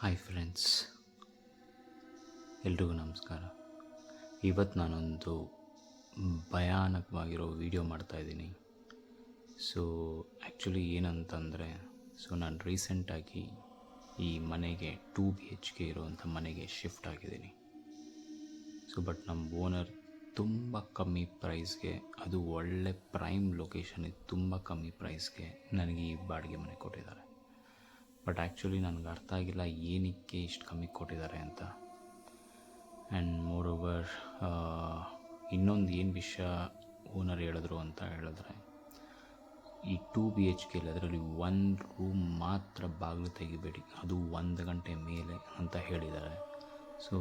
Hi friends, ಎಲ್ರಿಗೂ ನಮಸ್ಕಾರ. ಇವತ್ತು ನಾನೊಂದು ಭಯಾನಕವಾಗಿರೋ ವಿಡಿಯೋ ಮಾಡ್ತಾಯಿದ್ದೀನಿ. ಸೊ ಆ್ಯಕ್ಚುಲಿ ಏನಂತಂದರೆ, ನಾನು ರೀಸೆಂಟಾಗಿ ಈ ಮನೆಗೆ 2 BHK ಇರೋವಂಥ ಮನೆಗೆ ಶಿಫ್ಟ್ ಆಗಿದ್ದೀನಿ. ಬಟ್ ನಮ್ಮ ಓನರ್ ತುಂಬ ಕಮ್ಮಿ ಪ್ರೈಸ್ಗೆ, ಅದು ಒಳ್ಳೆ ಪ್ರೈಮ್ ಲೊಕೇಶನಿಗೆ ತುಂಬ ಕಮ್ಮಿ ಪ್ರೈಸ್ಗೆ ನನಗೆ ಈ ಬಾಡಿಗೆ ಮನೆ ಕೊಟ್ಟಿದ್ದಾರೆ. ಬಟ್ ಆ್ಯಕ್ಚುಲಿ ನನಗೆ ಅರ್ಥ ಆಗಿಲ್ಲ ಏನಕ್ಕೆ ಇಷ್ಟು ಕಮ್ಮಿ ಕೊಟ್ಟಿದ್ದಾರೆ ಅಂತ. ಆ್ಯಂಡ್ ಮೋರ್ ಓವರ್ ಇನ್ನೊಂದು ಏನು ವಿಷಯ ಓನರ್ ಹೇಳಿದ್ರು ಅಂತ ಹೇಳಿದ್ರೆ, ಈ 2 BHK ಅದರಲ್ಲಿ 1 ರೂಮ್ ಮಾತ್ರ ಬಾಗಿಲು ತೆಗಿಬೇಡಿ, ಅದು 1 ಗಂಟೆ ಮೇಲೆ ಅಂತ ಹೇಳಿದ್ದಾರೆ. ಸೊ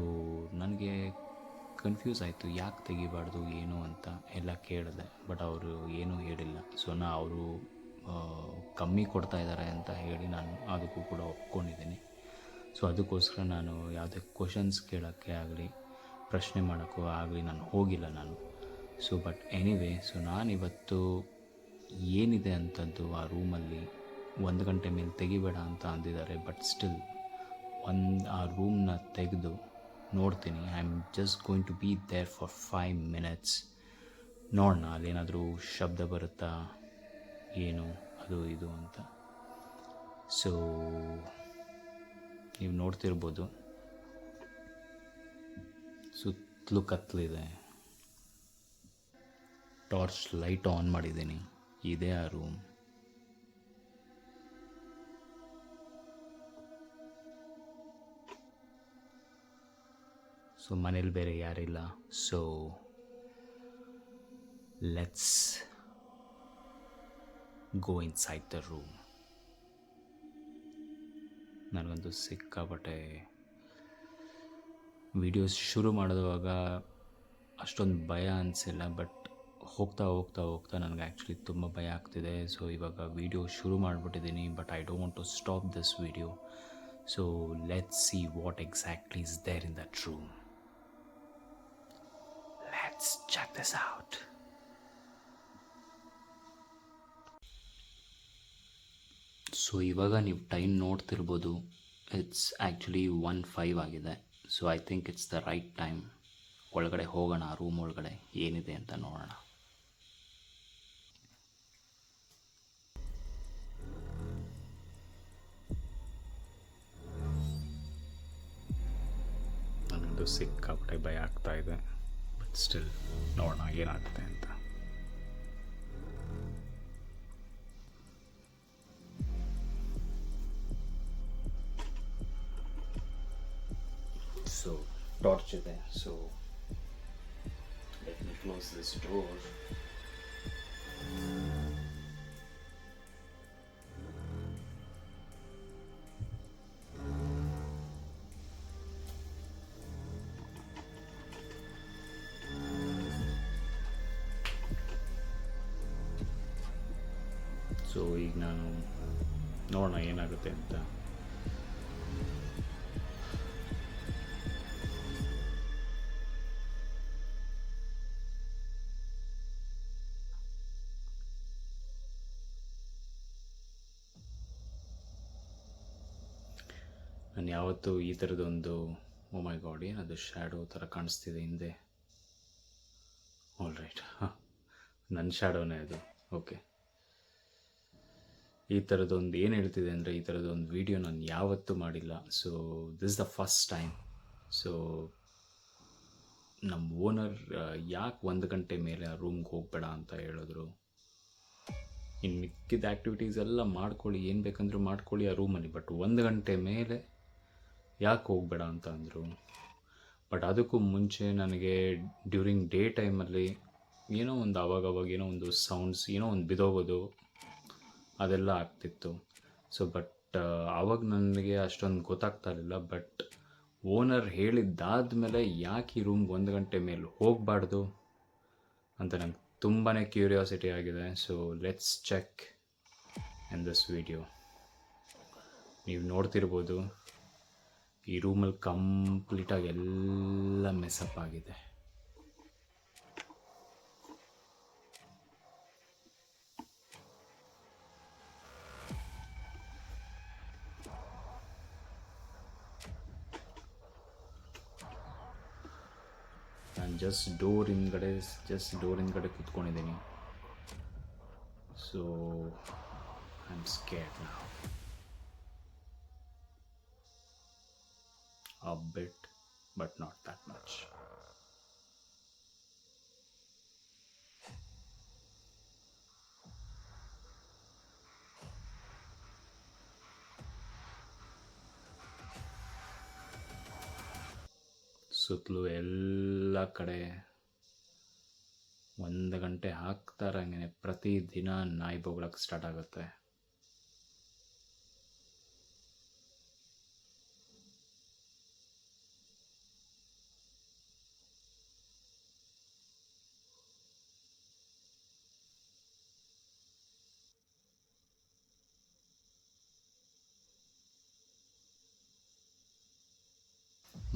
ನನಗೆ ಕನ್ಫ್ಯೂಸ್ ಆಯಿತು, ಯಾಕೆ ತೆಗಿಬಾರ್ದು ಏನು ಅಂತ ಎಲ್ಲ ಕೇಳಿದೆ. ಬಟ್ ಅವರು ಏನೂ ಹೇಳಿಲ್ಲ. ಸೊ ಅವರು ಕಮ್ಮಿ ಕೊಡ್ತಾ ಇದ್ದಾರೆ ಅಂತ ಹೇಳಿ ನಾನು ಅದಕ್ಕೂ ಕೂಡ ಒಪ್ಕೊಂಡಿದ್ದೀನಿ. ಸೊ ಅದಕ್ಕೋಸ್ಕರ ನಾನು ಯಾವುದೇ ಕ್ವಶನ್ಸ್ ಕೇಳೋಕ್ಕೆ ಆಗಲಿ, ಪ್ರಶ್ನೆ ಮಾಡೋಕ್ಕೂ ಆಗಲಿ ನಾನು ಹೋಗಿಲ್ಲ ನಾನು. ಬಟ್ ಎನಿವೇ, ನಾನಿವತ್ತು ಏನಿದೆ ಅಂಥದ್ದು ಆ ರೂಮಲ್ಲಿ 1 ಗಂಟೆ ಮೇಲೆ ತೆಗಿಬೇಡ ಅಂತ ಅಂದಿದ್ದಾರೆ. ಬಟ್ ಸ್ಟಿಲ್ ಆ ರೂಮ್ನ ತೆಗೆದು ನೋಡ್ತೀನಿ. I am just going to be there for 5 minutes. ನೋಡೋಣ ಅಲ್ಲೇನಾದರೂ ಶಬ್ದ ಬರುತ್ತಾ, ಏನು ಅದು ಇದು ಅಂತ. ಸೊ ನೀವು ನೋಡ್ತಿರ್ಬೋದು, ಸುತ್ತಲೂ ಕತ್ತಲಿದೆ. ಟಾರ್ಚ್ ಲೈಟ್ ಆನ್ ಮಾಡಿದ್ದೀನಿ. ಇದೇ ಆ ರೂಮ್. ಮನೇಲಿ ಬೇರೆ ಯಾರಿಲ್ಲ. So let's go inside the room. ನನಗಂತೂ ಸಿಕ್ಕಾಪಟ್ಟೆ ವಿಡಿಯೋಸ್ ಶುರು ಮಾಡಿದುವಾಗ ಅಷ್ಟೊಂದು ಭಯ ಅನಿಸಿಲ್ಲ. ಬಟ್ ಹೋಗ್ತಾ ಹೋಗ್ತಾ ಹೋಗ್ತಾ ನನಗೆ ಆ್ಯಕ್ಚುಲಿ ತುಂಬ ಭಯ ಆಗ್ತಿದೆ. ಸೊ ಇವಾಗ ವಿಡಿಯೋ ಶುರು ಮಾಡಿಬಿಟ್ಟಿದ್ದೀನಿ. But I don't want to stop this video. So let's see what exactly is there in that room. Let's check this out. So ಇವಾಗ ನೀವು ಟೈಮ್ ನೋಡ್ತಿರ್ಬೋದು, ಇಟ್ಸ್ ಆ್ಯಕ್ಚುಲಿ 1:05 ಆಗಿದೆ. So I think it's the right time. ಒಳಗಡೆ ಹೋಗೋಣ, room ಒಳಗಡೆ ಏನಿದೆ ಅಂತ ನೋಡೋಣ. ನನಗಂತೂ ಸಿಕ್ಕಾಪಟ್ಟೆ ಭಯ ಆಗ್ತಾ ಇದೆ. ಬಟ್ ಸ್ಟಿಲ್ ನೋಡೋಣ ಏನಾಗುತ್ತೆ ಅಂತ. ಸೊ ಟಾರ್ಚ್ ಇದೆ. So let me close this door. So ಈಗ ನಾನು ನೋಡೋಣ ಏನಾಗುತ್ತೆ ಅಂತ. ನಾನು ಯಾವತ್ತೂ ಈ ಥರದೊಂದು, ಓ ಮೈ ಗಾಡ್, ಏನದು ಶ್ಯಾಡೋ ಥರ ಕಾಣಿಸ್ತಿದೆ ಹಿಂದೆ. ಆಲ್ ರೈಟ್, ನನ್ನ ಶ್ಯಾಡೋನೇ ಅದು. ಓಕೆ, ಈ ಥರದೊಂದು ಏನು ಹೇಳ್ತಿದೆ ಅಂದರೆ, ಈ ಥರದೊಂದು ವಿಡಿಯೋ ನಾನು ಯಾವತ್ತೂ ಮಾಡಿಲ್ಲ. So this the first time. So ನಮ್ಮ ಓನರ್ ಯಾಕೆ 1 ಗಂಟೆ ಮೇಲೆ ಆ ರೂಮ್ಗೆ ಹೋಗಬೇಡ ಅಂತ ಹೇಳಿದ್ರು. ಇನ್ನು ಮಿಕ್ಕಿದ ಆ್ಯಕ್ಟಿವಿಟೀಸ್ ಎಲ್ಲ ಮಾಡ್ಕೊಳ್ಳಿ, ಏನು ಬೇಕಂದ್ರೂ ಮಾಡ್ಕೊಳ್ಳಿ ಆ ರೂಮಲ್ಲಿ. ಬಟ್ 1 ಗಂಟೆ ಮೇಲೆ ಯಾಕೆ ಹೋಗಬೇಡ ಅಂತ ಅಂದರು. ಬಟ್ ಅದಕ್ಕೂ ಮುಂಚೆ ನನಗೆ ಡ್ಯೂರಿಂಗ್ ಡೇ ಟೈಮಲ್ಲಿ ಏನೋ ಒಂದು ಆವಾಗವಾಗ ಏನೋ ಒಂದು ಸೌಂಡ್ಸ್, ಏನೋ ಒಂದು ಬಿದೋಗೋದು ಅದೆಲ್ಲ ಆಗ್ತಿತ್ತು. ಸೊ ಬಟ್ ಆವಾಗ ನನಗೆ ಅಷ್ಟೊಂದು ಗೊತ್ತಾಗ್ತಾ ಇರಲಿಲ್ಲ. ಬಟ್ ಓನರ್ ಹೇಳಿದ್ದಾದಮೇಲೆ ಯಾಕೆ ಈ ರೂಮ್ಗೆ 1 ಗಂಟೆ ಮೇಲೆ ಹೋಗಬಾರ್ದು ಅಂತ ನಂಗೆ ತುಂಬಾ ಕ್ಯೂರಿಯಾಸಿಟಿ ಆಗಿದೆ. So let's check in this video. ನೀವು ನೋಡ್ತಿರ್ಬೋದು, ಈ ರೂಮಲ್ಲಿ ಕಂಪ್ಲೀಟಾಗಿ ಎಲ್ಲ ಮೆಸಪ್ ಆಗಿದೆ. ಜಸ್ಟ್ ಡೋರ್ ಹಿಂದ್ಗಡೆ ಕೂತ್ಕೊಂಡಿದ್ದೀನಿ. So I am scared now a bit, but not that much. ಸುತ್ತಲೂ ಎಲ್ಲ ಕಡೆ 1 ಗಂಟೆ ಹಾಕ್ತಾರಂಗೆ ಪ್ರತಿದಿನ ನಾಯಿ ಬೊಗಳಕ್ಕೆ ಸ್ಟಾರ್ಟ್ ಆಗುತ್ತೆ.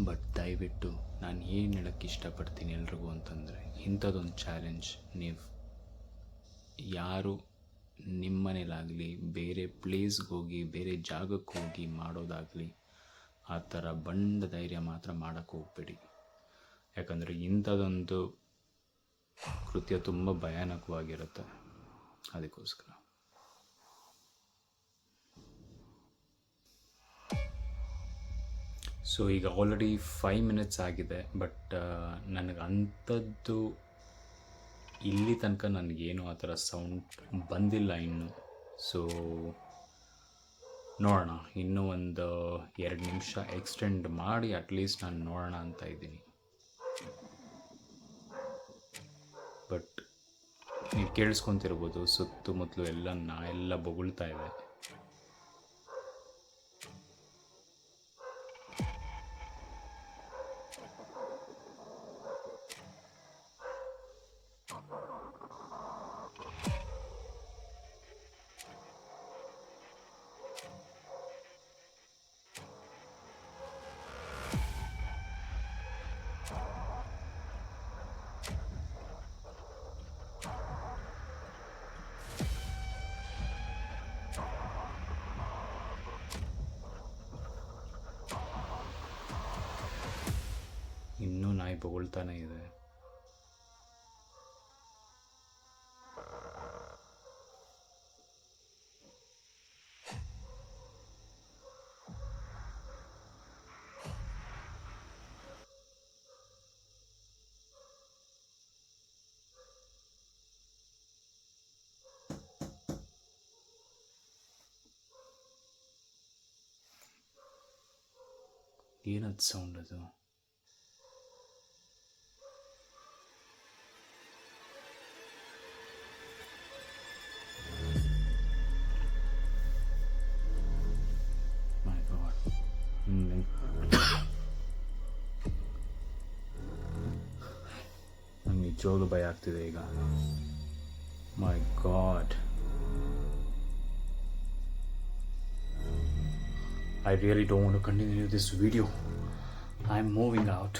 ಬಟ್ ದಯವಿಟ್ಟು ನಾನು ಏನು ಹೇಳೋಕ್ಕೆ ಇಷ್ಟಪಡ್ತೀನಿ ಎಲ್ರಿಗೂ ಅಂತಂದರೆ, ಇಂಥದ್ದೊಂದು ಚಾಲೆಂಜ್ ನೀವು ಯಾರು ನಿಮ್ಮನೇಲಾಗಲಿ ಬೇರೆ ಪ್ಲೇಸ್ಗೆ ಹೋಗಿ ಬೇರೆ ಜಾಗಕ್ಕೆ ಹೋಗಿ ಮಾಡೋದಾಗಲಿ ಆ ಥರ ಬಂಡ ಧೈರ್ಯ ಮಾತ್ರ ಮಾಡೋಕ್ಕೆ ಹೋಗ್ಬೇಡಿ. ಯಾಕಂದರೆ ಇಂಥದ್ದೊಂದು ಕೃತ್ಯ ತುಂಬ ಭಯಾನಕವಾಗಿರುತ್ತೆ. ಅದಕ್ಕೋಸ್ಕರ ಸೊ ಈಗ ಆಲ್ರೆಡಿ 5 ಮಿನಿಟ್ಸ್ ಆಗಿದೆ. ಬಟ್ ನನಗೆ ಅಂಥದ್ದು ಇಲ್ಲಿ ತನಕ ನನಗೇನು ಆ ಥರ ಸೌಂಡ್ ಬಂದಿಲ್ಲ ಇನ್ನು. ಸೊ ನೋಡೋಣ, ಇನ್ನೂ ಒಂದು 2 ನಿಮಿಷ ಎಕ್ಸ್ಟೆಂಡ್ ಮಾಡಿ ಅಟ್ಲೀಸ್ಟ್ ನಾನು ನೋಡೋಣ ಅಂತ ಇದ್ದೀನಿ. ಬಟ್ ನೀವು ಕೇಳಿಸ್ಕೊತಿರ್ಬೋದು, ಸುತ್ತಮುತ್ತಲು ಎಲ್ಲ ನಾಯೆಲ್ಲ ಬೊಗಳ್ತಾ ಇವೆ. ಇನ್ನೂ ನಾಯಿ ಬೊಗಳ್ತಾನೆ ಇದೆ. ಏನದು ಸೌಂಡ್ ಅದು? ನಂಗೆ ನಿಜವಾಗ್ಲೂ ಭಯ ಆಗ್ತಿದೆ ಈಗ. ಮೈ god, I really don't want to continue this video. I'm moving out.